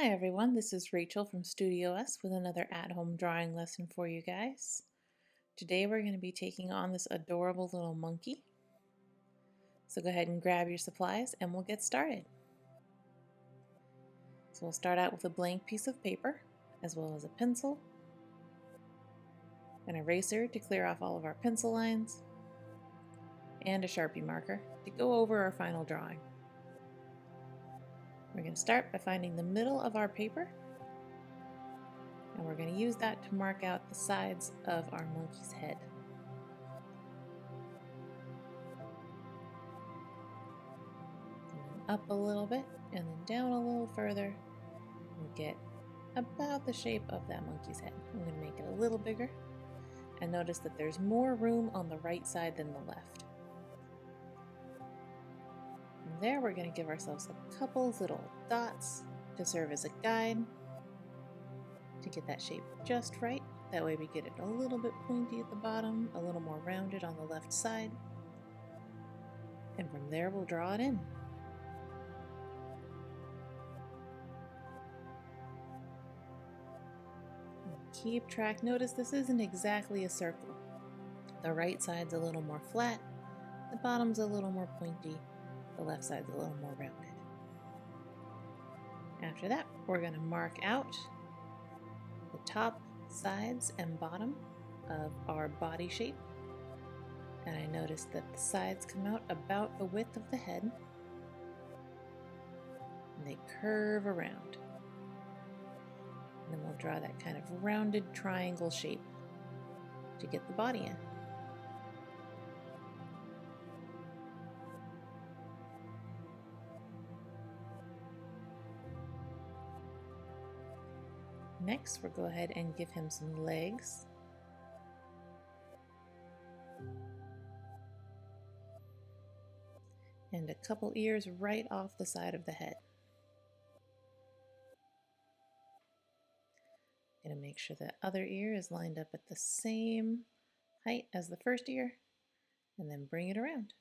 Hi everyone, this is Rachel from StudioUs with another at-home drawing lesson for you guys. Today we're going to be taking on this adorable little monkey. So go ahead and grab your supplies and we'll get started. So we'll start out with a blank piece of paper, as well as a pencil, an eraser to clear off all of our pencil lines, and a Sharpie marker to go over our final drawing. We're going to start by finding the middle of our paper, and we're going to use that to mark out the sides of our monkey's head. And then up a little bit, and then down a little further, and get about the shape of that monkey's head. I'm going to make it a little bigger, and notice that there's more room on the right side than the left. From there, we're going to give ourselves a couple little dots to serve as a guide to get that shape just right. That way we get it a little bit pointy at the bottom, a little more rounded on the left side. And from there, we'll draw it in. Keep track. Notice this isn't exactly a circle. The right side's a little more flat, the bottom's a little more pointy, the left side's a little more rounded. After that, we're going to mark out the top, sides, and bottom of our body shape. And I noticed that the sides come out about the width of the head, and they curve around. And then we'll draw that kind of rounded triangle shape to get the body in. Next, we'll go ahead and give him some legs. And a couple ears right off the side of the head. Going to make sure the other ear is lined up at the same height as the first ear, and then bring it around.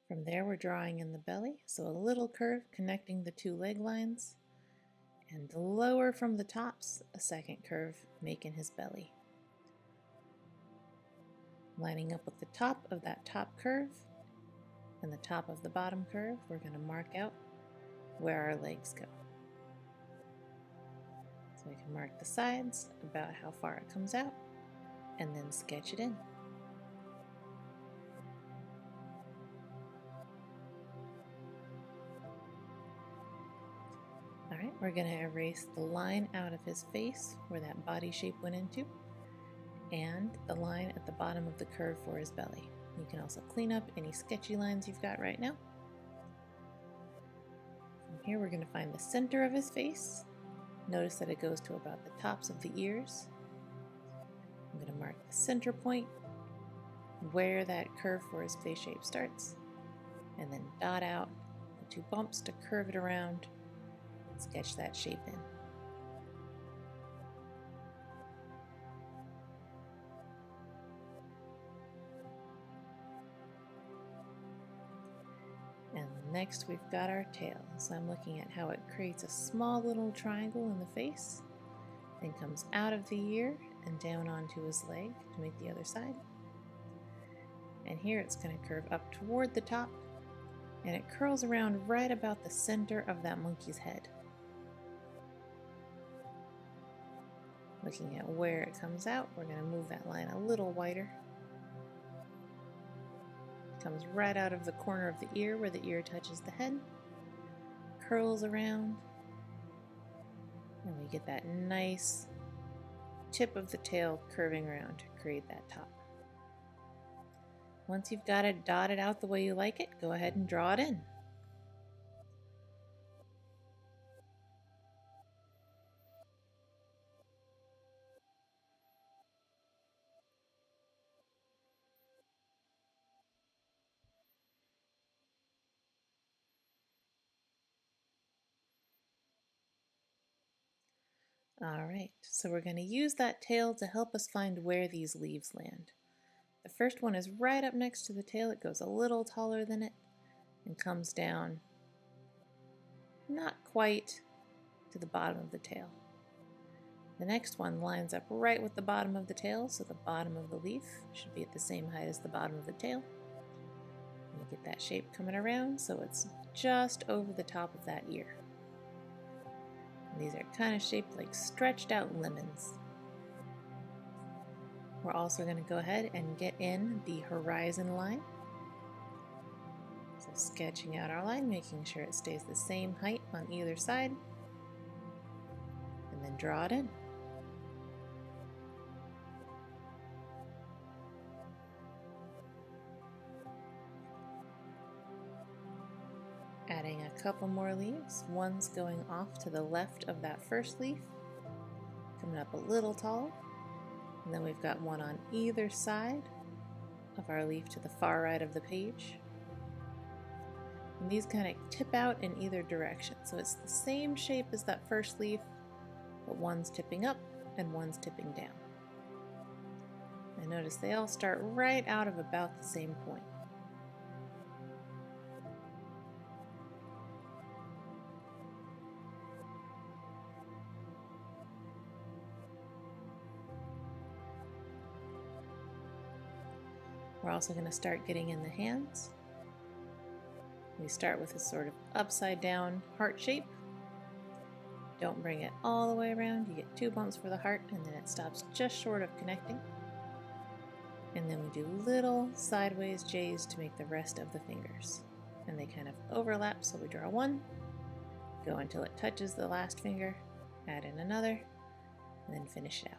From there, we're drawing in the belly, so a little curve connecting the two leg lines, and lower from the tops, a second curve making his belly. Lining up with the top of that top curve and the top of the bottom curve, we're going to mark out where our legs go. So we can mark the sides, about how far it comes out, and then sketch it in. Alright, we're going to erase the line out of his face where that body shape went into, and the line at the bottom of the curve for his belly. You can also clean up any sketchy lines you've got right now. From here, we're going to find the center of his face. Notice that it goes to about the tops of the ears. I'm going to mark the center point where that curve for his face shape starts, and then dot out the two bumps to curve it around and sketch that shape in. And next we've got our tail. So I'm looking at how it creates a small little triangle in the face, then comes out of the ear and down onto his leg to make the other side. And here it's going to curve up toward the top, and it curls around right about the center of that monkey's head. Looking at where it comes out, we're going to move that line a little wider. Comes right out of the corner of the ear where the ear touches the head, curls around, and we get that nice tip of the tail curving around to create that top. Once you've got it dotted out the way you like it, go ahead and draw it in. Alright, so we're going to use that tail to help us find where these leaves land. The first one is right up next to the tail. It goes a little taller than it and comes down not quite to the bottom of the tail. The next one lines up right with the bottom of the tail, so the bottom of the leaf should be at the same height as the bottom of the tail. You get that shape coming around so it's just over the top of that ear. And these are kind of shaped like stretched out lemons. We're also going to go ahead and get in the horizon line. So sketching out our line, making sure it stays the same height on either side, and then draw it in. Adding a couple more leaves. One's going off to the left of that first leaf, coming up a little taller. And then we've got one on either side of our leaf to the far right of the page. And these kind of tip out in either direction. So it's the same shape as that first leaf, but one's tipping up and one's tipping down. And notice they all start right out of about the same point. We're also going to start getting in the hands. We start with a sort of upside down heart shape. Don't bring it all the way around. You get 2 bumps for the heart and then it stops just short of connecting. And then we do little sideways J's to make the rest of the fingers. And they kind of overlap, so we draw one, go until it touches the last finger, add in another, and then finish it out.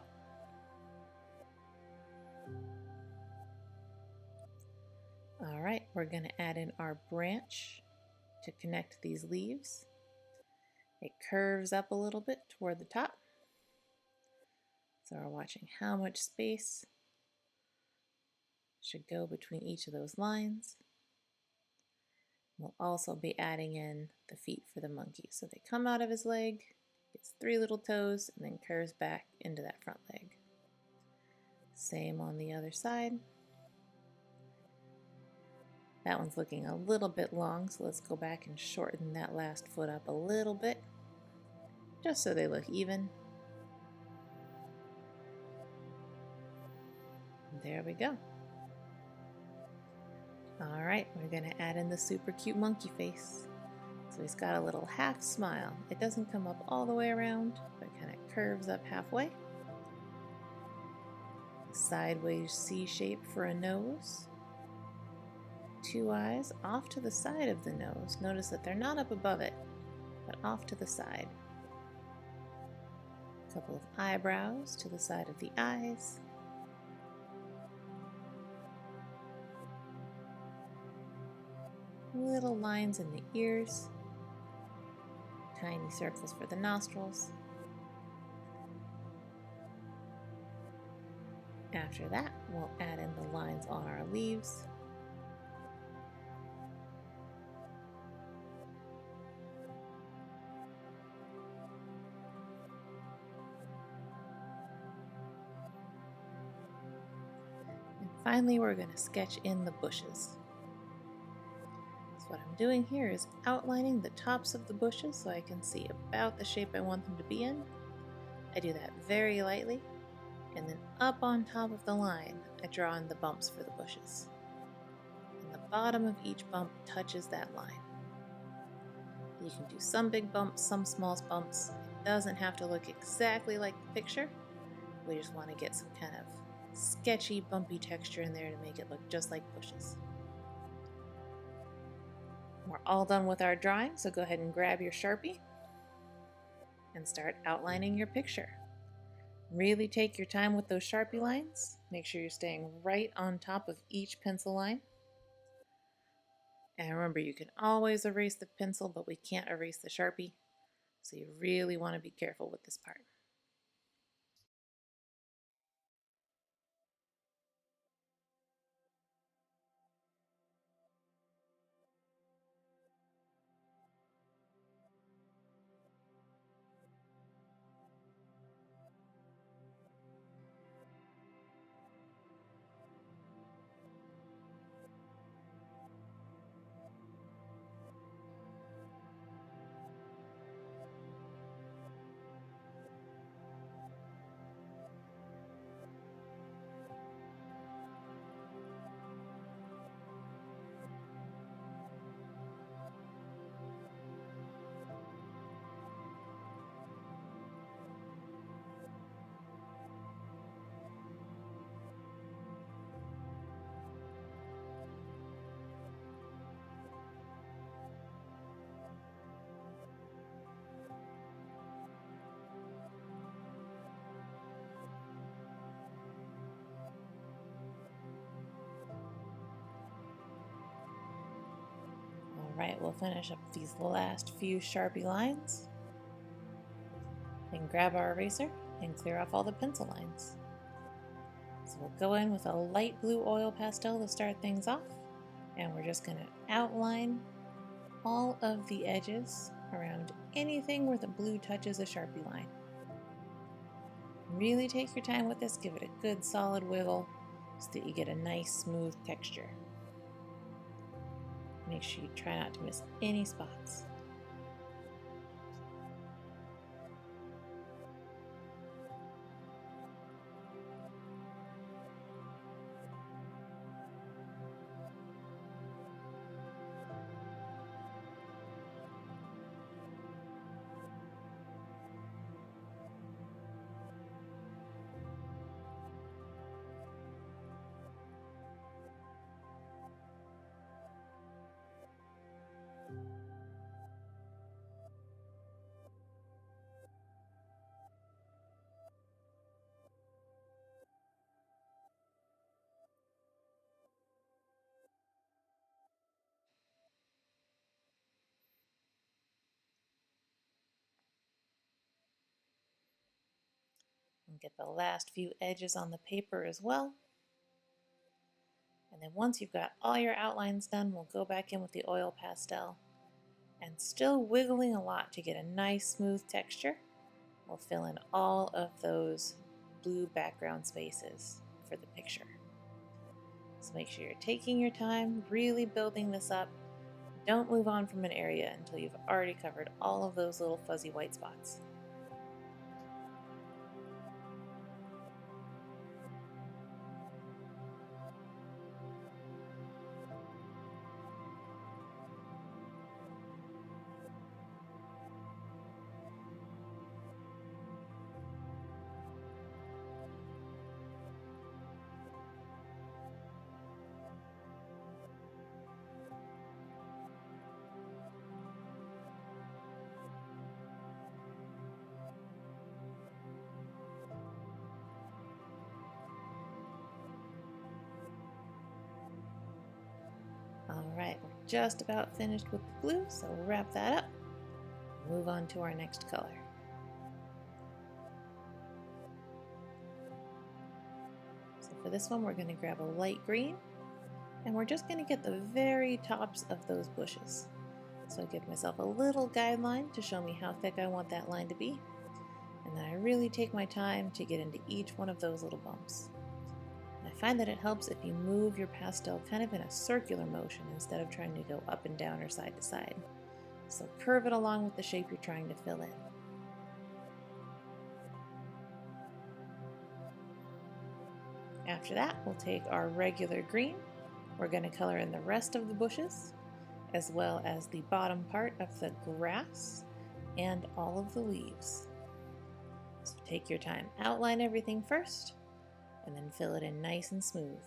Alright, we're going to add in our branch to connect these leaves. It curves up a little bit toward the top. So we're watching how much space should go between each of those lines. We'll also be adding in the feet for the monkey. So they come out of his leg, gets 3 little toes, and then curves back into that front leg. Same on the other side. That one's looking a little bit long, so let's go back and shorten that last foot up a little bit, just so they look even. There we go. Alright, we're going to add in the super cute monkey face. So he's got a little half smile. It doesn't come up all the way around, but kind of curves up halfway. Sideways C shape for a nose. 2 eyes off to the side of the nose. Notice that they're not up above it, but off to the side. A couple of eyebrows to the side of the eyes. Little lines in the ears. Tiny circles for the nostrils. After that, we'll add in the lines on our leaves. Finally, we're going to sketch in the bushes. So what I'm doing here is outlining the tops of the bushes so I can see about the shape I want them to be in. I do that very lightly, and then up on top of the line, I draw in the bumps for the bushes. And the bottom of each bump touches that line. You can do some big bumps, some small bumps. It doesn't have to look exactly like the picture. We just want to get some kind of sketchy, bumpy texture in there to make it look just like bushes. We're all done with our drawing, so go ahead and grab your Sharpie and start outlining your picture. Really take your time with those Sharpie lines. Make sure you're staying right on top of each pencil line. And remember, you can always erase the pencil, but we can't erase the Sharpie, so you really want to be careful with this part. Alright, we'll finish up these last few Sharpie lines. Then grab our eraser and clear off all the pencil lines. So we'll go in with a light blue oil pastel to start things off, and we're just going to outline all of the edges around anything where the blue touches a Sharpie line. Really take your time with this, give it a good solid wiggle so that you get a nice smooth texture. Make sure you try not to miss any spots. And get the last few edges on the paper as well. And then once you've got all your outlines done, we'll go back in with the oil pastel. And still wiggling a lot to get a nice smooth texture, we'll fill in all of those blue background spaces for the picture. So make sure you're taking your time, really building this up. Don't move on from an area until you've already covered all of those little fuzzy white spots. Alright, we're just about finished with the blue, so we'll wrap that up. Move on to our next color. So for this one, we're going to grab a light green, and we're just going to get the very tops of those bushes. So I give myself a little guideline to show me how thick I want that line to be, and then I really take my time to get into each one of those little bumps. And I find that it helps if you move your pastel kind of in a circular motion instead of trying to go up and down or side to side. So curve it along with the shape you're trying to fill in. After that, we'll take our regular green. We're going to color in the rest of the bushes, as well as the bottom part of the grass and all of the leaves. So take your time, outline everything first, and then fill it in nice and smooth.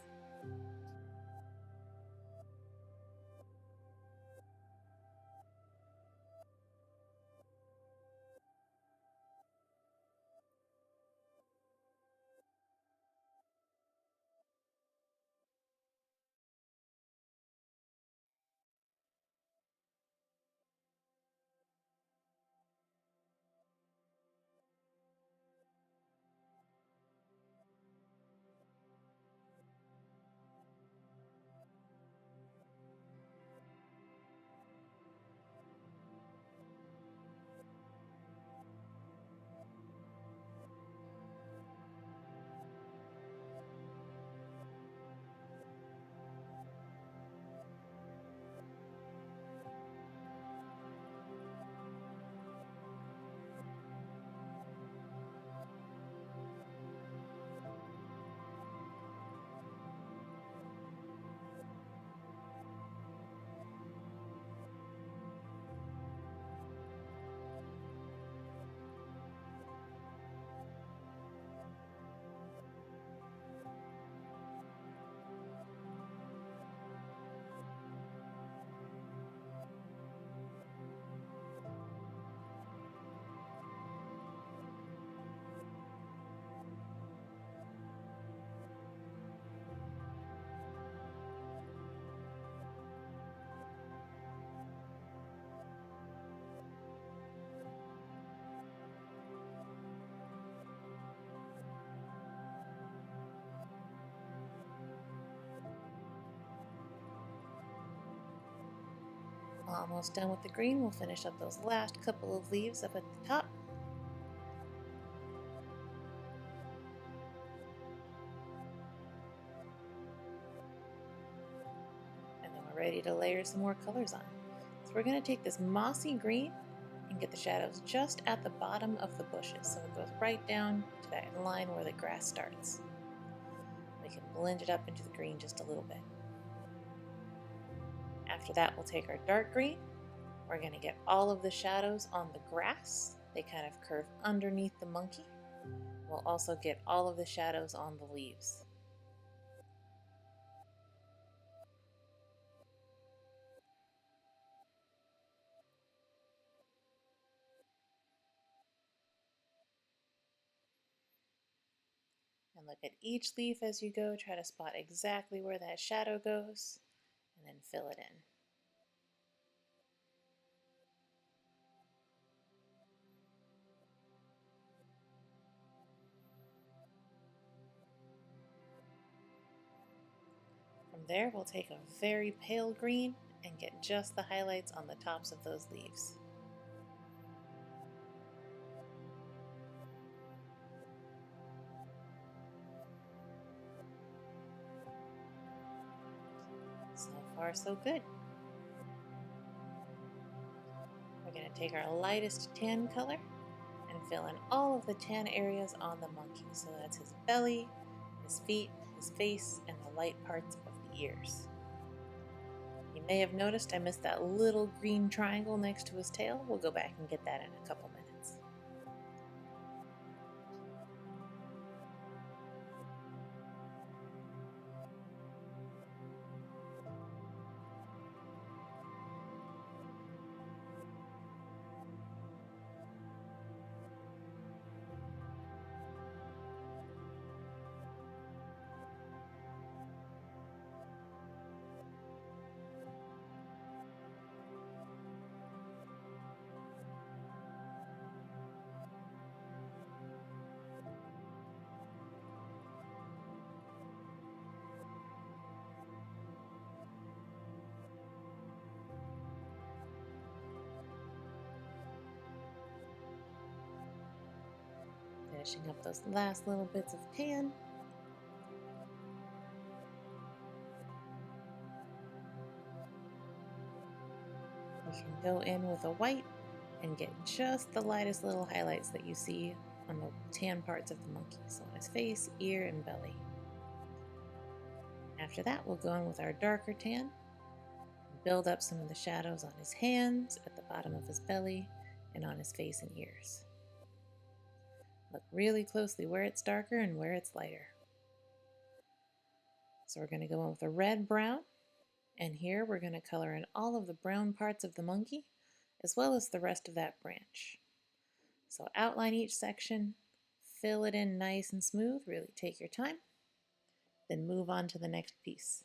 Almost done with the green. We'll finish up those last couple of leaves up at the top. And then we're ready to layer some more colors on. So we're going to take this mossy green and get the shadows just at the bottom of the bushes, so it goes right down to that line where the grass starts. We can blend it up into the green just a little bit. After that, we'll take our dark green. We're going to get all of the shadows on the grass. They kind of curve underneath the monkey. We'll also get all of the shadows on the leaves. And look at each leaf as you go. Try to spot exactly where that shadow goes, and then fill it in. From there, we'll take a very pale green and get just the highlights on the tops of those leaves. So far, so good. We're going to take our lightest tan color and fill in all of the tan areas on the monkey. So that's his belly, his feet, his face, and the light parts of the ears. You may have noticed I missed that little green triangle next to his tail. We'll go back and get that in a couple minutes. Finishing up those last little bits of tan. We can go in with a white and get just the lightest little highlights that you see on the tan parts of the monkey, so on his face, ear, and belly. After that, we'll go in with our darker tan and build up some of the shadows on his hands, at the bottom of his belly, and on his face and ears. Look really closely where it's darker and where it's lighter. So we're going to go in with a red-brown, and here we're going to color in all of the brown parts of the monkey, as well as the rest of that branch. So outline each section, fill it in nice and smooth, really take your time, then move on to the next piece.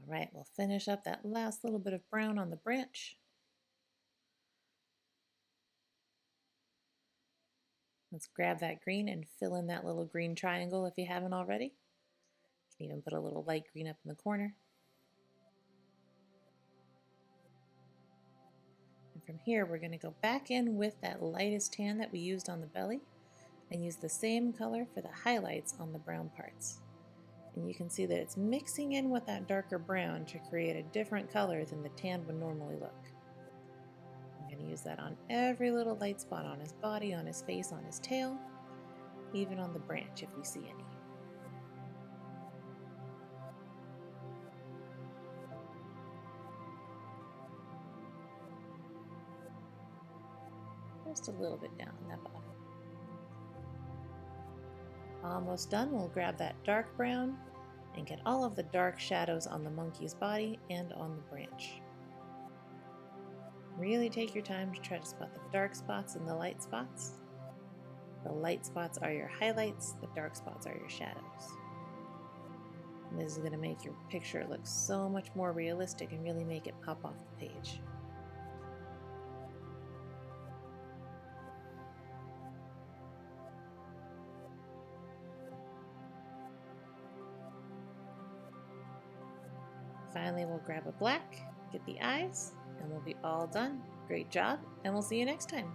Alright, we'll finish up that last little bit of brown on the branch. Let's grab that green and fill in that little green triangle if you haven't already. You can even put a little light green up in the corner. And from here, we're going to go back in with that lightest tan that we used on the belly and use the same color for the highlights on the brown parts. And you can see that it's mixing in with that darker brown to create a different color than the tan would normally look. I'm going to use that on every little light spot on his body, on his face, on his tail, even on the branch if we see any. Just a little bit down that bottom. Almost done. We'll grab that dark brown and get all of the dark shadows on the monkey's body and on the branch. Really take your time to try to spot the dark spots and the light spots. The light spots are your highlights, the dark spots are your shadows. And this is going to make your picture look so much more realistic and really make it pop off the page. Finally, we'll grab a black, get the eyes, and we'll be all done. Great job, and we'll see you next time.